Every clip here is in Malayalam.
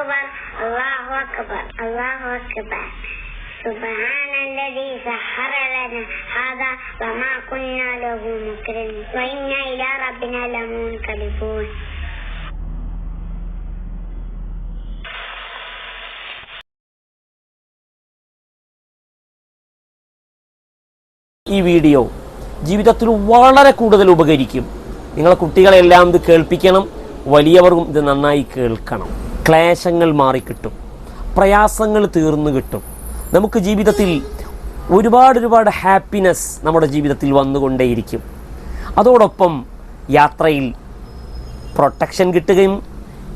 أكبر الله أكبر الله أكبر سبحان الذي سخر لنا هذا وما كنا له مقرنين وإنا إلى ربنا لمنقلبون. ഈ വീഡിയോ ജീവിതത്തിൽ വളരെ കൂടുതൽ ഉപകരിക്കും. നിങ്ങളെ കുട്ടികളെല്ലാം ഇത് കേൾപ്പിക്കണം, വലിയവർക്കും ഇത് നന്നായി കേൾക്കണം. ക്ലേശങ്ങൾ മാറിക്കിട്ടും, പ്രയാസങ്ങൾ തീർന്നു കിട്ടും. നമുക്ക് ജീവിതത്തിൽ ഒരുപാട് ഹാപ്പിനെസ് നമ്മുടെ ജീവിതത്തിൽ വന്നുകൊണ്ടേയിരിക്കും. അതോടൊപ്പം യാത്രയിൽ പ്രൊട്ടക്ഷൻ കിട്ടുകയും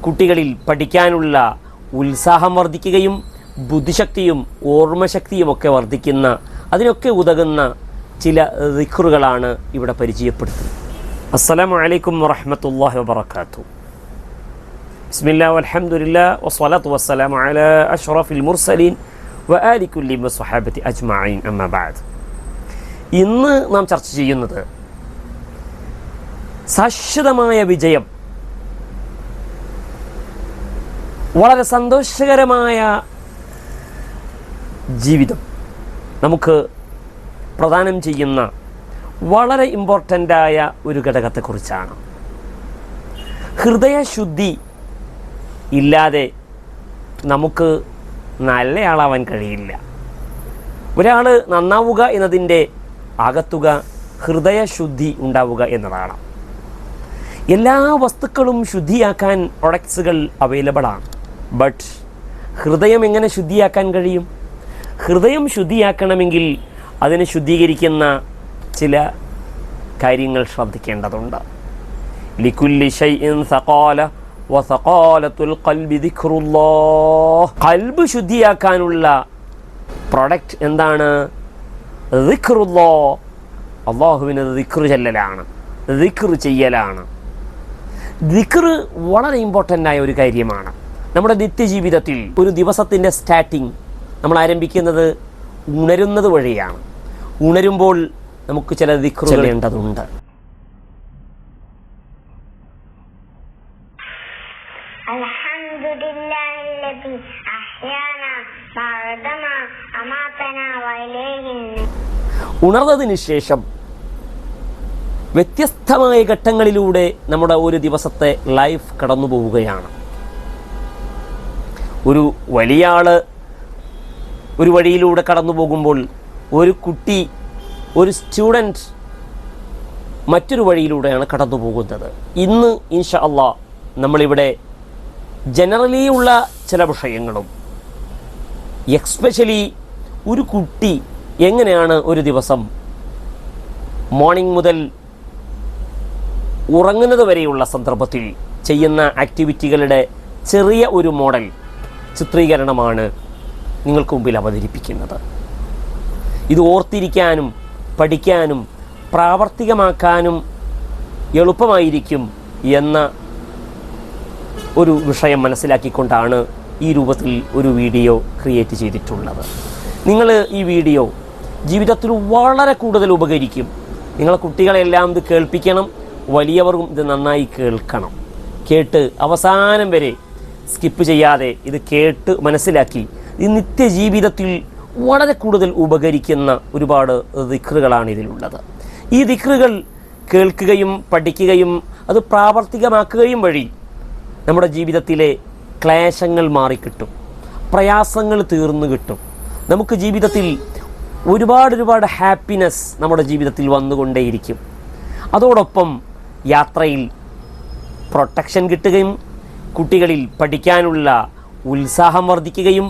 കുട്ടികളിൽ പഠിക്കാനുള്ള ഉത്സാഹം വർദ്ധിക്കുകയും ബുദ്ധിശക്തിയും ഓർമ്മശക്തിയും ഒക്കെ വർദ്ധിക്കുന്ന, അതിനൊക്കെ ഉതകുന്ന ചില ദിക്റുകളാണ് ഇവിടെ പരിചയപ്പെടുത്തുന്നത്. അസ്സലാമു അലൈക്കും വറഹ്മത്തുള്ളാഹി വബറകാതുഹു. ബിസ്മില്ലാഹി വൽഹംദുലില്ലാഹി വസ്സലാത്തു വസ്സലാമു അലാ അഷ്റഫിൽ മുർസലീൻ വആലി കുല്ലി വസ്വഹാബത്തി അജ്മഈൻ അമ്മാ ബഅദ്. ഇന്ന് നാം ചർച്ച ചെയ്യുന്നത് ശാശ്വതമായ വിജയം, വളരെ സന്തോഷകരമായ ജീവിതം നമുക്ക് പ്രദാനം ചെയ്യുന്ന വളരെ ഇമ്പോർട്ടൻ്റായ ഒരു ഘടകത്തെക്കുറിച്ചാണ്. ഹൃദയശുദ്ധി ഇല്ലാതെ നമുക്ക് നല്ലയാളാവാൻ കഴിയില്ല. ഒരാൾ നന്നാവുക എന്നതിൻ്റെ ആകത്തുക ഹൃദയശുദ്ധി ഉണ്ടാവുക എന്നതാണ്. എല്ലാ വസ്തുക്കളും ശുദ്ധിയാക്കാൻ പ്രൊഡക്ട്സുകൾ അവൈലബിളാണ്. ബട്ട് ഹൃദയം എങ്ങനെ ശുദ്ധിയാക്കാൻ കഴിയും? ഹൃദയം ശുദ്ധിയാക്കണമെങ്കിൽ അതിനെ ശുദ്ധീകരിക്കുന്ന ചില കാര്യങ്ങൾ ശ്രദ്ധിക്കേണ്ടതുണ്ട്. ലികുല്ലി ഷൈഇൻ സഖാല വസഖാലത്തുൽ ഖൽബി ദിക്റുല്ലാഹ്. ഖൽബ് ശുദ്ധിയാക്കാനുള്ള പ്രൊഡക്റ്റ് എന്താണ്? ദിക്റുല്ലാഹ്. അല്ലാഹുവിനെ ദിക്ർ ചൊല്ലലാണ്, ദിക്ർ ചെയ്യലാണ്. ദിക്ർ വളരെ ഇമ്പോർട്ടൻ്റ് ആയ ഒരു കാര്യമാണ്. നമ്മുടെ നിത്യജീവിതത്തിൽ ഒരു ദിവസത്തിൻ്റെ സ്റ്റാർട്ടിങ് നമ്മൾ ആരംഭിക്കുന്നത് ഉണരുന്നത് വഴിയാണ്. ഉണരുമ്പോൾ നമുക്ക് ചില ദിക്ർ ചൊല്ലേണ്ടതുണ്ട്. ഉണർന്നതിന് ശേഷം വ്യത്യസ്തമായ ഘട്ടങ്ങളിലൂടെ നമ്മുടെ ഒരു ദിവസത്തെ ലൈഫ് കടന്നു പോവുകയാണ്. ഒരു വലിയ ആള് ഒരു വഴിയിലൂടെ കടന്നു പോകുമ്പോൾ, ഒരു കുട്ടി, ഒരു സ്റ്റുഡൻറ്റ് മറ്റൊരു വഴിയിലൂടെയാണ് കടന്നു പോകുന്നത്. ഇന്ന് ഇൻഷാ അല്ലാഹ് നമ്മളിവിടെ ജനറലി ഉള്ള ചില വിഷയങ്ങളും, എക്സ്പെഷ്യലി ഒരു കുട്ടി എങ്ങനെയാണ് ഒരു ദിവസം മോർണിംഗ് മുതൽ ഉറങ്ങുന്നത് വരെയുള്ള സന്ദർഭത്തിൽ ചെയ്യുന്ന ആക്ടിവിറ്റികളുടെ ചെറിയ ഒരു മോഡൽ ചിത്രീകരണമാണ് നിങ്ങൾക്ക് മുമ്പിൽ അവതരിപ്പിക്കുന്നത്. ഇത് ഓർത്തിരിക്കാനും പഠിക്കാനും പ്രാവർത്തികമാക്കാനും എളുപ്പമായിരിക്കും എന്ന ഒരു വിഷയം മനസ്സിലാക്കിക്കൊണ്ടാണ് ഈ രൂപത്തിൽ ഒരു വീഡിയോ ക്രിയേറ്റ് ചെയ്തിട്ടുള്ളത്. നിങ്ങൾ ഈ വീഡിയോ ജീവിതത്തിൽ വളരെ കൂടുതൽ ഉപകരിക്കും. നിങ്ങളെ കുട്ടികളെല്ലാം ഇത് കേൾപ്പിക്കണം, വലിയവർക്കും ഇത് നന്നായി കേൾക്കണം. കേട്ട് അവസാനം വരെ സ്കിപ്പ് ചെയ്യാതെ ഇത് കേട്ട് മനസ്സിലാക്കി ഈ നിത്യജീവിതത്തിൽ വളരെ കൂടുതൽ ഉപകരിക്കുന്ന ഒരുപാട് ദിക്റുകളാണ് ഇതിലുള്ളത്. ഈ ദിക്റുകൾ കേൾക്കുകയും പഠിക്കുകയും അത് പ്രാവർത്തികമാക്കുകയും വഴി നമ്മുടെ ജീവിതത്തിലെ ക്ലേശങ്ങൾ മാറിക്കിട്ടും, പ്രയാസങ്ങൾ തീർന്നു കിട്ടും. നമുക്ക് ജീവിതത്തിൽ ഒരുപാട് ഹാപ്പിനെസ് നമ്മുടെ ജീവിതത്തിൽ വന്നുകൊണ്ടേയിരിക്കും. അതോടൊപ്പം യാത്രയിൽ പ്രൊട്ടക്ഷൻ കിട്ടുകയും കുട്ടികളിൽ പഠിക്കാനുള്ള ഉത്സാഹം വർദ്ധിക്കുകയും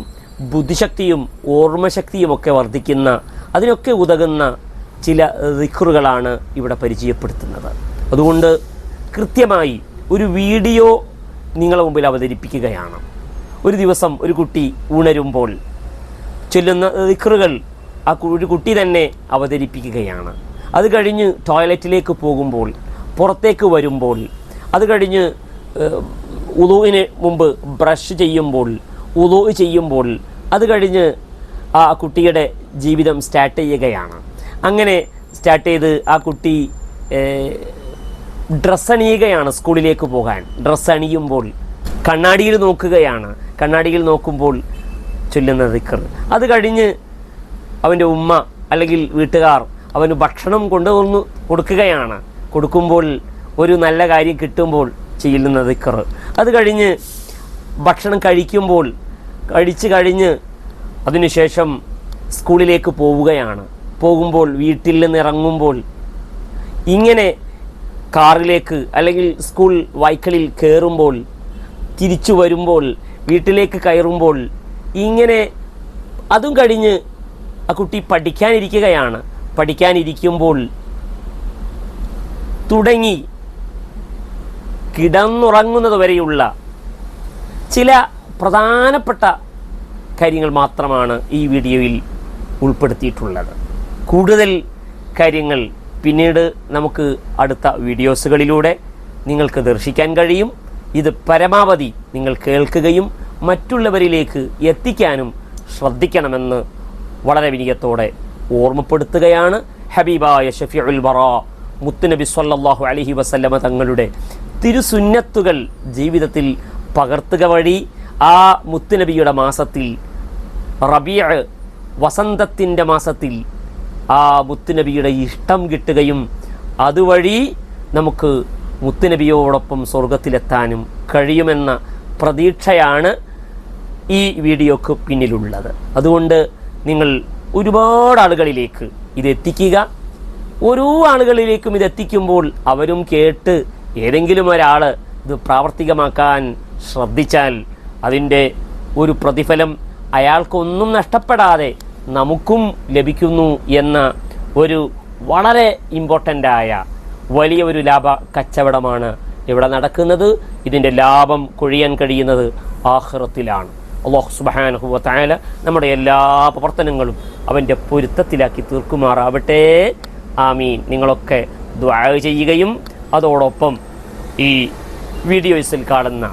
ബുദ്ധിശക്തിയും ഓർമ്മശക്തിയും ഒക്കെ വർദ്ധിക്കുന്ന, അതിനൊക്കെ ഉതകുന്ന ചില ദിക്റുകളാണ് ഇവിടെ പരിചയപ്പെടുത്തുന്നത്. അതുകൊണ്ട് കൃത്യമായി ഒരു വീഡിയോ നിങ്ങളുടെ മുമ്പിൽ അവതരിപ്പിക്കുകയാണ്. ഒരു ദിവസം ഒരു കുട്ടി ഉണരുമ്പോൾ ചൊല്ലുന്ന ദിക്റുകൾ ഒരു കുട്ടി തന്നെ അവതരിപ്പിക്കുകയാണ്. അത് കഴിഞ്ഞ് ടോയ്ലറ്റിലേക്ക് പോകുമ്പോൾ, പുറത്തേക്ക് വരുമ്പോൾ, അത് കഴിഞ്ഞ് ഉളൂഇന് മുമ്പ് ബ്രഷ് ചെയ്യുമ്പോൾ, ഉളൂ ചെയ്യുമ്പോൾ, അത് കഴിഞ്ഞ് ആ കുട്ടിയുടെ ജീവിതം സ്റ്റാർട്ട് ചെയ്യുകയാണ്. അങ്ങനെ സ്റ്റാർട്ട് ചെയ്ത് ആ കുട്ടി ഡ്രസ്സ് അണിയുകയാണ്. സ്കൂളിലേക്ക് പോകാൻ ഡ്രസ്സ് അണിയുമ്പോൾ കണ്ണാടിയിൽ നോക്കുകയാണ്. കണ്ണാടിയിൽ നോക്കുമ്പോൾ ചൊല്ലുന്ന ദിക്ർ. അത് കഴിഞ്ഞ് അവൻ്റെ ഉമ്മ അല്ലെങ്കിൽ വീട്ടുകാർ അവന് ഭക്ഷണം കൊണ്ടുവന്ന് കൊടുക്കുകയാണ്. കൊടുക്കുമ്പോൾ ഒരു നല്ല കാര്യം കിട്ടുമ്പോൾ ചെയ്യുന്ന ദിക്ർ. അത് കഴിഞ്ഞ് ഭക്ഷണം കഴിച്ചു കഴിഞ്ഞ് അതിനുശേഷം സ്കൂളിലേക്ക് പോവുകയാണ്. പോകുമ്പോൾ വീട്ടിൽ നിന്ന് ഇറങ്ങുമ്പോൾ ഇങ്ങനെ കാറിലേക്ക് അല്ലെങ്കിൽ സ്കൂൾ വായ്ക്കളിൽ കയറുമ്പോൾ തിരിച്ചു വരുമ്പോൾ വീട്ടിലേക്ക് കയറുമ്പോൾ ഇങ്ങനെ അതും കഴിഞ്ഞ് ആ കുട്ടി പഠിക്കാനിരിക്കുകയാണ്. പഠിക്കാനിരിക്കുമ്പോൾ തുടങ്ങി കിടന്നുറങ്ങുന്നത് വരെയുള്ള ചില പ്രധാനപ്പെട്ട കാര്യങ്ങൾ മാത്രമാണ് ഈ വീഡിയോയിൽ ഉൾപ്പെടുത്തിയിട്ടുള്ളത്. കൂടുതൽ കാര്യങ്ങൾ പിന്നീട് നമുക്ക് അടുത്ത വീഡിയോസുകളിലൂടെ നിങ്ങൾക്ക് ദർശിക്കാൻ കഴിയും. ഇത് പരമാവധി നിങ്ങൾ കേൾക്കുകയും മറ്റുള്ളവരിലേക്ക് എത്തിക്കാനും ശ്രദ്ധിക്കണമെന്ന് വളരെ വിനയത്തോടെ ഓർമ്മപ്പെടുത്തുകയാണ്. ഹബീബായ ഷഫീഉൽ വറാ മുത്തുനബി സ്വല്ലല്ലാഹു അലൈഹി വസല്ലമ തങ്ങളുടെ തിരുസുന്നത്തുകൾ ജീവിതത്തിൽ പകർത്തുക വഴി ആ മുത്തുനബിയുടെ മാസത്തിൽ റബീഅ് വസന്തത്തിൻ്റെ മാസത്തിൽ ആ മുത്തുനബിയുടെ ഇഷ്ടം കിട്ടുകയും അതുവഴി നമുക്ക് മുത്തുനബിയോടൊപ്പം സ്വർഗത്തിലെത്താനും കഴിയുമെന്ന പ്രതീക്ഷയാണ് ഈ വീഡിയോക്ക് പിന്നിലുള്ളത്. അതുകൊണ്ട് നിങ്ങൾ ഒരുപാട് ആളുകളിലേക്ക് ഇതെത്തിക്കുക. ഓരോ ആളുകളിലേക്കും ഇതെത്തിക്കുമ്പോൾ അവരും കേട്ട് ഏതെങ്കിലും ഒരാൾ ഇത് പ്രാവർത്തികമാക്കാൻ ശ്രദ്ധിച്ചാൽ അതിൻ്റെ ഒരു പ്രതിഫലം അയാൾക്കൊന്നും നഷ്ടപ്പെടാതെ നമുക്കും ലഭിക്കുന്നു എന്ന ഒരു വളരെ ഇമ്പോർട്ടൻ്റായ വലിയ ഒരു ലാഭ കച്ചവടമാണ് ഇവിടെ നടക്കുന്നത്. ഇതിൻ്റെ ലാഭം കൊഴിയാൻ കഴിയുന്നത് ആഖിറത്തിലാണ്. അല്ലാഹു സുബ്ഹാനഹു വ തആല നമ്മുടെ എല്ലാ പ്രവർത്തനങ്ങളും അവൻ്റെ പൊരുത്തത്തിലാക്കി തീർക്കുമാറാവട്ടെ. ആമീൻ. നിങ്ങളൊക്കെ ദുആ ചെയ്യുകയും അതോടൊപ്പം ഈ വീഡിയോസിൽ കാണുന്ന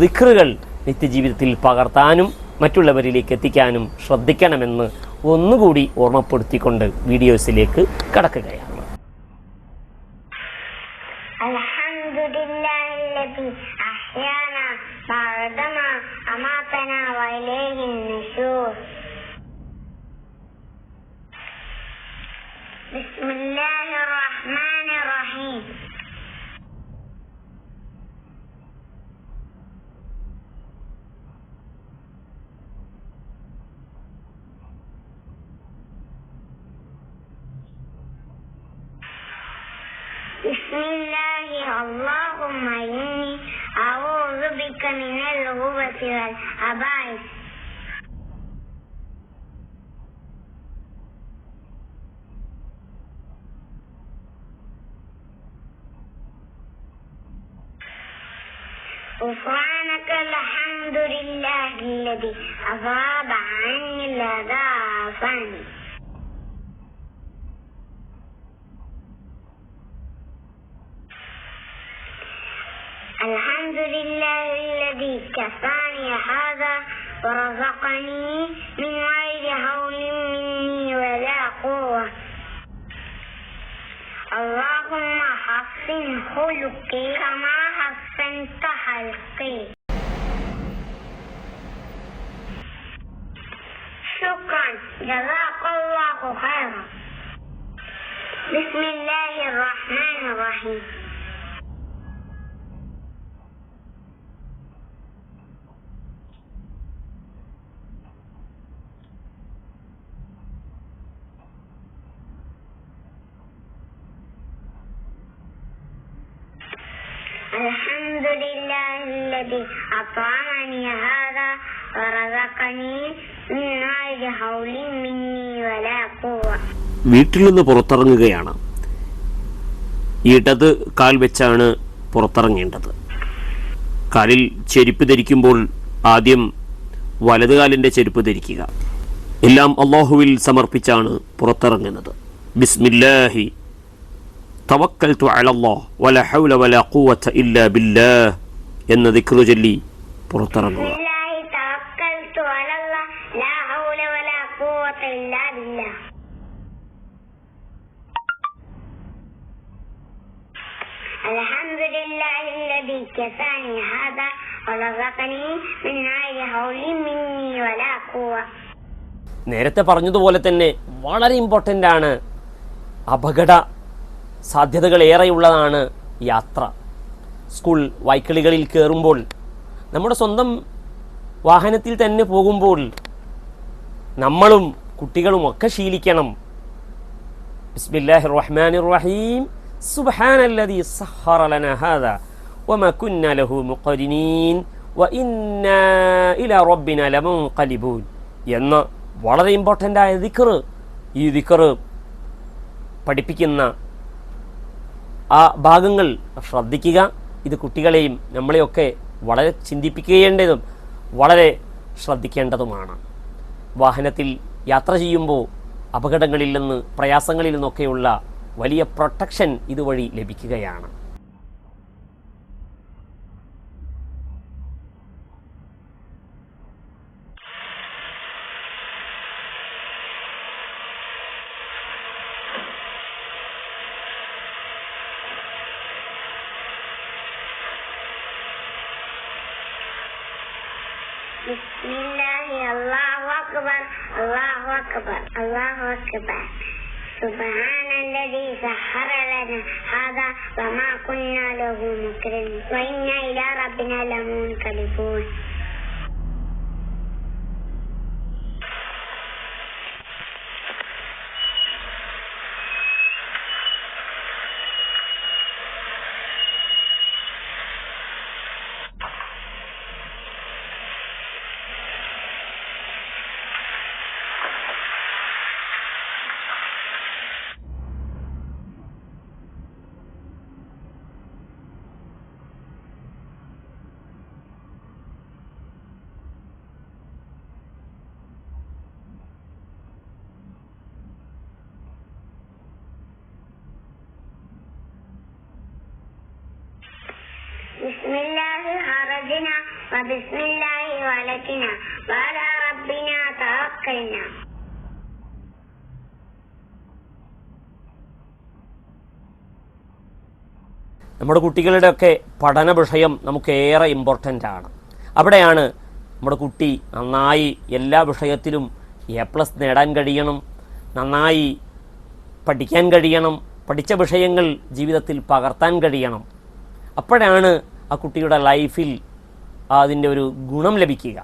ദിക്റുകൾ നിത്യജീവിതത്തിൽ പകർത്താനും മറ്റുള്ളവരിലേക്ക് എത്തിക്കാനും ശ്രദ്ധിക്കണമെന്ന് ഒന്നുകൂടി ഓർമ്മപ്പെടുത്തിക്കൊണ്ട് വീഡിയോസിലേക്ക് കടക്കുകയാണ്. അൽഹംദുലില്ലാഹില്ലദീ അഹ്യാനാ ബഅദമാ അമാതനാ വഇലൈഹിൻ നുശൂർ. ബിസ്മില്ലാഹിർ റഹ്മാനിർ റഹീം. ബിസ്മില്ലാഹി അല്ലാഹുമ്മ ഇന്നി അഊദു ബിക മിനൽ ഖുബതി വൽ ഖബായിസ്. غفرانك الحمد لله الذي أذهب عني العذاب. الحمد لله الذي كفاني هذا ورزقني من غير حول مني ولا قوة. اللهم حسن خلقي كما حسنت خلقي. شكرا جزاك الله خيرا. بسم الله الرحمن الرحيم. الحمد لله الذي أطعمني هذا ورزقني من غير حول مني ولا قوة. വീട്ടിൽ നിന്ന് പുറത്തിറങ്ങുകയാണ്. ഇടത് കാൽ വെച്ചാണ് പുറത്തിറങ്ങേണ്ടത്. കാലിൽ ചെരുപ്പ് ധരിക്കുമ്പോൾ ആദ്യം വലതുകാലിൻ്റെ ചെരുപ്പ് ധരിക്കുക. എല്ലാം അല്ലാഹുവിൽ സമർപ്പിച്ചാണ് പുറത്തിറങ്ങുന്നത്. ബിസ്മില്ലാഹി തവക്കൽതു അലല്ലാഹ് വലാ ഹൗല വലാ ഖുവത ഇല്ലാ ബില്ലാഹ് എന്ന ദിക്ർ ചൊല്ലി പുറത്തിറങ്ങുക. الحمد لله الذي كفاني هذا ورزقني من غير حول مني ولا قوة. നേരത്തെ പറഞ്ഞതുപോലെ തന്നെ വളരെ ഇമ്പോർട്ടൻ്റ് ആണ്, അപകട സാധ്യതകളേറെയുള്ളതാണ് യാത്ര. സ്കൂൾ വൈക്കിളികളിൽ കയറുമ്പോൾ, നമ്മുടെ സ്വന്തം വാഹനത്തിൽ തന്നെ പോകുമ്പോൾ നമ്മളും കുട്ടികളും ഒക്കെ ശീലിക്കണം. ബിസ്മില്ലാഹിർ റഹ്മാനിർ റഹീം, സുബ്ഹാനല്ലദീ സഖറ ലനാ ഹാദാ വമാ കുന്നാ ലഹു മുഖരിനീൻ വഇന്നാ ഇലാ റബ്ബിനാ ലമുൻഖലിബൂൻ എന്ന വളരെ ഇമ്പോർട്ടൻ്റ് ആയ ദിക്ർ. ഈ ദിക്ർ പഠിപ്പിക്കുന്ന ആ ഭാഗങ്ങൾ ശ്രദ്ധിക്കുക. ഇത് കുട്ടികളെയും നമ്മളെയൊക്കെ വളരെ ചിന്തിപ്പിക്കേണ്ടതും വളരെ ശ്രദ്ധിക്കേണ്ടതുമാണ്. വാഹനത്തിൽ യാത്ര ചെയ്യുമ്പോൾ അപകടങ്ങളിൽ നിന്ന്, പ്രയാസങ്ങളിൽ നിന്നൊക്കെയുള്ള വലിയ പ്രൊട്ടക്ഷൻ ഇതുവഴി ലഭിക്കുകയാണ്. ബിസ്മില്ലാഹി അല്ലാഹു അക്ബർ അല്ലാഹു അക്ബർ അല്ലാഹു അക്ബർ. സുബ്ഹാനല്ലദീ സഖറ ലനാ ഹാദാ വമാ കുന്നാ ലഹു മുഖ്രിനീൻ വഇന്നാ ഇലാ റബ്ബിനാ ലമുൻഖലിബൂൻ. ബിസ്മില്ലാഹി ഖറജ്നാ വബിസ്മില്ലാഹി വലജ്നാ വഅലാ റബ്ബിനാ തവക്കൽനാ. നമ്മുടെ കുട്ടികളുടെയൊക്കെ പഠന വിഷയം നമുക്കേറെ ഇമ്പോർട്ടൻ്റ് ആണ്. അവിടെയാണ് നമ്മുടെ കുട്ടി നന്നായി എല്ലാ വിഷയത്തിലും A+ നേടാൻ കഴിയണം, നന്നായി പഠിക്കാൻ കഴിയണം, പഠിച്ച വിഷയങ്ങൾ ജീവിതത്തിൽ പകർത്താൻ കഴിയണം. അപ്പോഴാണ് ആ കുട്ടിയുടെ ലൈഫിൽ അതിൻ്റെ ഒരു ഗുണം ലഭിക്കുക.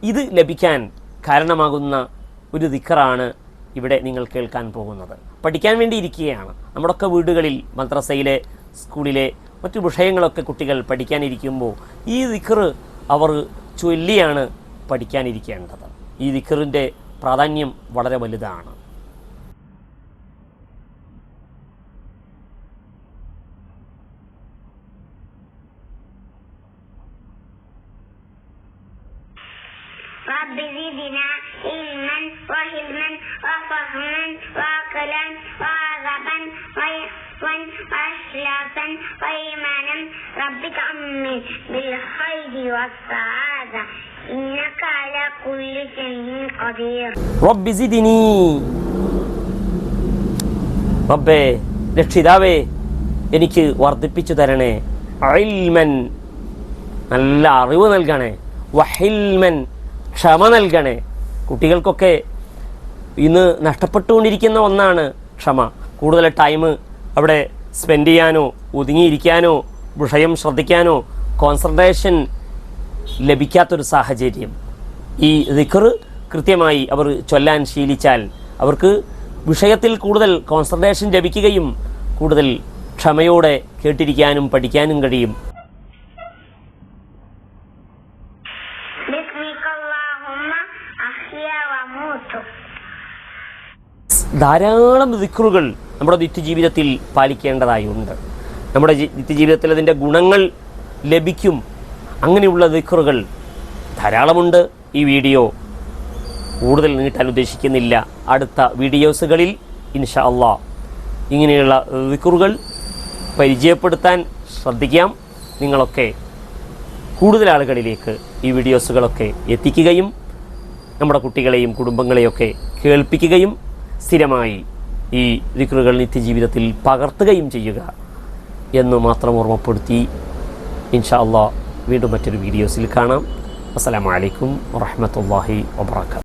ഇത് ലഭിക്കാൻ കാരണമാകുന്ന ഒരു ദിക്റാണ് ഇവിടെ നിങ്ങൾ കേൾക്കാൻ പോകുന്നത്. പഠിക്കാൻ വേണ്ടി ഇരിക്കുകയാണ്. നമ്മുടെയൊക്കെ വീടുകളിൽ, മദ്രസയിലെ, സ്കൂളിലെ മറ്റു വിഷയങ്ങളൊക്കെ കുട്ടികൾ പഠിക്കാനിരിക്കുമ്പോൾ ഈ ദിക്ർ അവർ ചൊല്ലിയാണ് പഠിക്കാനിരിക്കേണ്ടത്. ഈ ദിക്റിൻ്റെ പ്രാധാന്യം വളരെ വലുതാണ്. رب زدنا علما وحلما وفهما وعقلا وعذبا وإخلاصا وإيمانا رب تأمن بالخير والسعادة إنك على كل شيء قدير. റബ്ബി സിദ്നി, റബ്ബേ രക്ഷിതാവേ എനിക്ക് വർദ്ധിപ്പിച്ചു തരണേ. ഇൽമൻ, നല്ല അറിവ് നൽകണേ. വഹിൽമൻ, ക്ഷമ നൽകണേ. കുട്ടികൾക്കൊക്കെ ഇന്ന് നഷ്ടപ്പെട്ടുകൊണ്ടിരിക്കുന്ന ഒന്നാണ് ക്ഷമ. കൂടുതൽ ടൈം അവിടെ സ്പെൻഡ് ചെയ്യാനോ ഒതുങ്ങിയിരിക്കാനോ വിഷയം ശ്രദ്ധിക്കാനോ കോൺസെൻട്രേഷൻ ലഭിക്കാത്തൊരു സാഹചര്യം. ഈ ദിക്ർ കൃത്യമായി അവർ ചൊല്ലാൻ ശീലിച്ചാൽ അവർക്ക് വിഷയത്തിൽ കൂടുതൽ കോൺസെൻട്രേഷൻ ലഭിക്കുകയും കൂടുതൽ ക്ഷമയോടെ കേട്ടിരിക്കാനും പഠിക്കാനും കഴിയും. ധാരാളം ദിക്റുകൾ നമ്മുടെ നിത്യജീവിതത്തിൽ പാലിക്കേണ്ടതായുണ്ട്. നമ്മുടെ നിത്യജീവിതത്തിൽ അതിൻ്റെ ഗുണങ്ങൾ ലഭിക്കും. അങ്ങനെയുള്ള ദിക്റുകൾ ധാരാളമുണ്ട്. ഈ വീഡിയോ കൂടുതൽ നീട്ടാൻ ഉദ്ദേശിക്കുന്നില്ല. അടുത്ത വീഡിയോസുകളിൽ ഇൻഷാ അല്ലാഹ് ഇങ്ങനെയുള്ള ദിക്റുകൾ പരിചയപ്പെടുത്താൻ ശ്രദ്ധിക്കാം. നിങ്ങളൊക്കെ കൂടുതൽ ആളുകളിലേക്ക് ഈ വീഡിയോസുകളൊക്കെ എത്തിക്കുകയും നമ്മുടെ കുട്ടികളെയും കുടുംബങ്ങളെയൊക്കെ കേൾപ്പിക്കുകയും സ്ഥിരമായി ഈ ദിക്റുകൾ നിത്യജീവിതത്തിൽ പകർത്തുകയും ചെയ്യുക എന്ന് മാത്രം ഓർമ്മപ്പെടുത്തി ഇൻഷാ അല്ലാഹ് വീണ്ടും മറ്റൊരു വീഡിയോസിൽ കാണാം. അസ്സലാമു അലൈക്കും വറഹ്മത്തുള്ളാഹി വബറകാതുഹു.